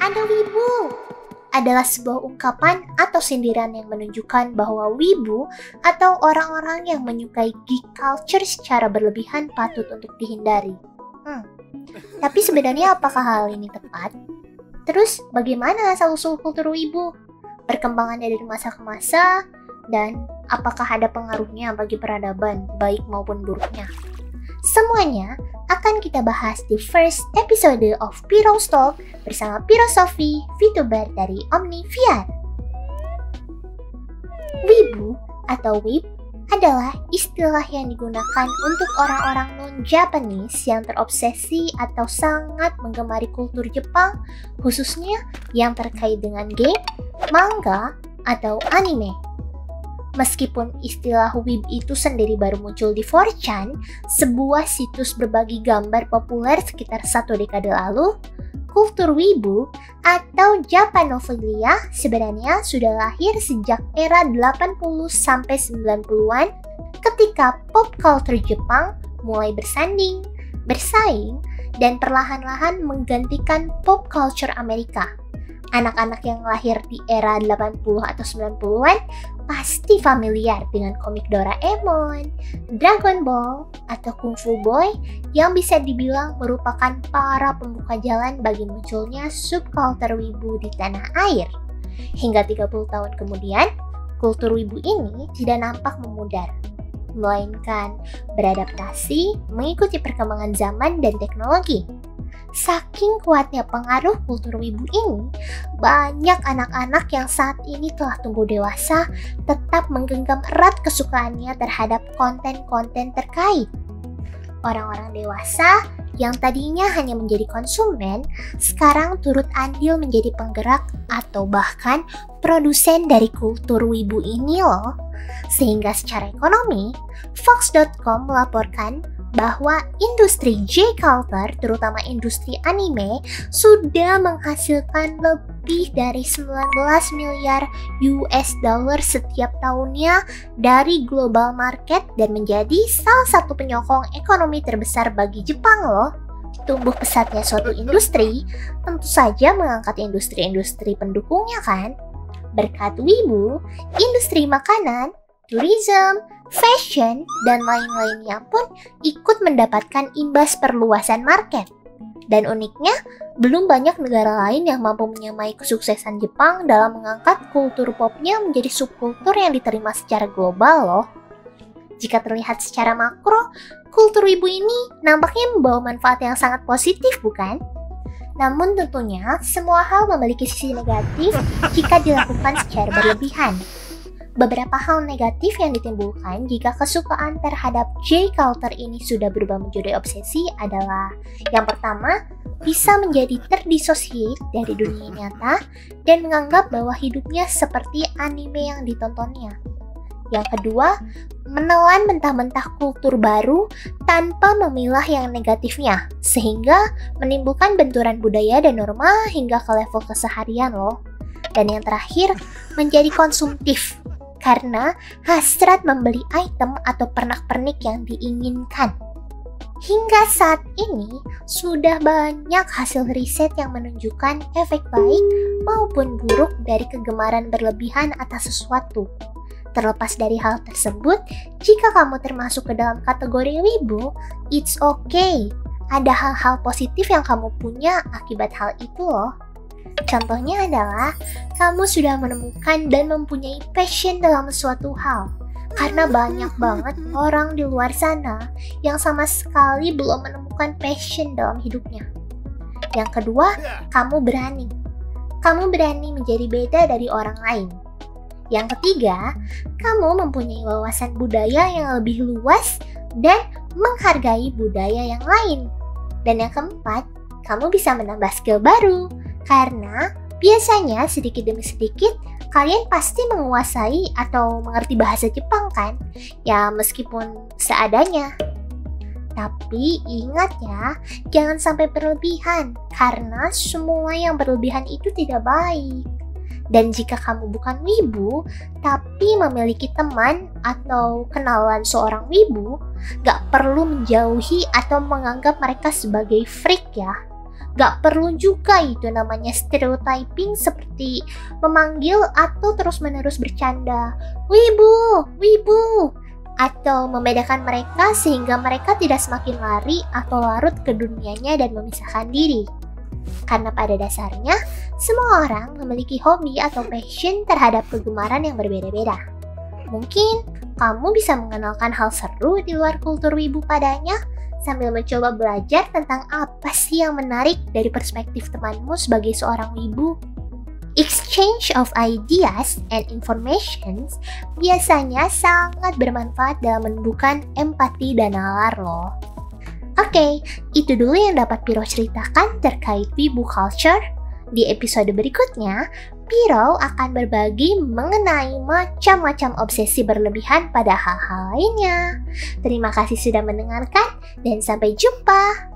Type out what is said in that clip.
Ada wibu adalah sebuah ungkapan atau sindiran yang menunjukkan bahwa wibu atau orang-orang yang menyukai geek culture secara berlebihan patut untuk dihindari. Tapi sebenarnya apakah hal ini tepat? Terus bagaimana asal-usul kultur wibu? Perkembangannya dari masa ke masa? Dan apakah ada pengaruhnya bagi peradaban, baik maupun buruknya? Semuanya akan kita bahas di first episode of Piros Talk bersama Pirosofi, VTuber dari Omni VR. Wibu atau wib adalah istilah yang digunakan untuk orang-orang non-Japanese yang terobsesi atau sangat menggemari kultur Jepang, khususnya yang terkait dengan game, manga, atau anime. Meskipun istilah wib itu sendiri baru muncul di 4chan, sebuah situs berbagi gambar populer sekitar 1 dekade lalu, kultur wibu atau Japanophilia sebenarnya sudah lahir sejak era 80-90-an ketika pop culture Jepang mulai bersanding, bersaing, dan perlahan-lahan menggantikan pop culture Amerika. Anak-anak yang lahir di era 80 atau 90-an pasti familiar dengan komik Doraemon, Dragon Ball, atau Kung Fu Boy yang bisa dibilang merupakan para pembuka jalan bagi munculnya subkultur wibu di tanah air. Hingga 30 tahun kemudian, kultur wibu ini tidak nampak memudar, melainkan beradaptasi mengikuti perkembangan zaman dan teknologi. Saking kuatnya pengaruh kultur wibu ini, banyak anak-anak yang saat ini telah tumbuh dewasa tetap menggenggam erat kesukaannya terhadap konten-konten terkait. Orang-orang dewasa yang tadinya hanya menjadi konsumen, sekarang turut andil menjadi penggerak atau bahkan produsen dari kultur wibu ini loh. Sehingga secara ekonomi, Fox.com melaporkan bahwa industri J-Culture, terutama industri anime, sudah menghasilkan lebih dari 19 miliar US dollar setiap tahunnya dari global market dan menjadi salah satu penyokong ekonomi terbesar bagi Jepang loh. Tumbuh pesatnya suatu industri tentu saja mengangkat industri-industri pendukungnya kan? Berkat wibu, industri makanan, tourism, fashion, dan lain-lainnya pun ikut mendapatkan imbas perluasan market. Dan uniknya, belum banyak negara lain yang mampu menyamai kesuksesan Jepang dalam mengangkat kultur popnya menjadi subkultur yang diterima secara global loh. Jika terlihat secara makro, kultur wibu ini nampaknya membawa manfaat yang sangat positif, bukan? Namun tentunya, semua hal memiliki sisi negatif jika dilakukan secara berlebihan. Beberapa hal negatif yang ditimbulkan jika kesukaan terhadap J-Culture ini sudah berubah menjadi obsesi adalah: yang pertama, bisa menjadi terdissociate dari dunia nyata dan menganggap bahwa hidupnya seperti anime yang ditontonnya. Yang kedua, menelan mentah-mentah kultur baru tanpa memilah yang negatifnya, sehingga menimbulkan benturan budaya dan norma hingga ke level keseharian loh. Dan yang terakhir, menjadi konsumtif, karena hasrat membeli item atau pernak-pernik yang diinginkan. Hingga saat ini, sudah banyak hasil riset yang menunjukkan efek baik maupun buruk dari kegemaran berlebihan atas sesuatu. Terlepas dari hal tersebut, jika kamu termasuk ke dalam kategori wibu, it's okay. Ada hal-hal positif yang kamu punya akibat hal itu loh. Contohnya adalah, kamu sudah menemukan dan mempunyai passion dalam suatu hal. Karena banyak banget orang di luar sana yang sama sekali belum menemukan passion dalam hidupnya. Yang kedua, kamu berani. Kamu berani menjadi beda dari orang lain. Yang ketiga, kamu mempunyai wawasan budaya yang lebih luas dan menghargai budaya yang lain. Dan yang keempat, kamu bisa menambah skill baru. Karena biasanya sedikit demi sedikit kalian pasti menguasai atau mengerti bahasa Jepang kan? Ya meskipun seadanya. Tapi ingat ya, jangan sampai berlebihan karena semua yang berlebihan itu tidak baik. Dan jika kamu bukan wibu, tapi memiliki teman atau kenalan seorang wibu, gak perlu menjauhi atau menganggap mereka sebagai freak ya. Gak perlu juga itu namanya stereotyping seperti memanggil atau terus-menerus bercanda, "Wibu, wibu," atau membedakan mereka sehingga mereka tidak semakin lari atau larut ke dunianya dan memisahkan diri. Karena pada dasarnya, semua orang memiliki hobi atau passion terhadap kegemaran yang berbeda-beda. Mungkin kamu bisa mengenalkan hal seru di luar kultur wibu padanya, sambil mencoba belajar tentang apa sih yang menarik dari perspektif temanmu sebagai seorang wibu. Exchange of ideas and informations biasanya sangat bermanfaat dalam menumbuhkan empati dan nalar loh. Oke, itu dulu yang dapat Piro ceritakan terkait wibu culture. Di episode berikutnya, Piro akan berbagi mengenai macam-macam obsesi berlebihan pada hal-hal lainnya. Terima kasih sudah mendengarkan dan sampai jumpa.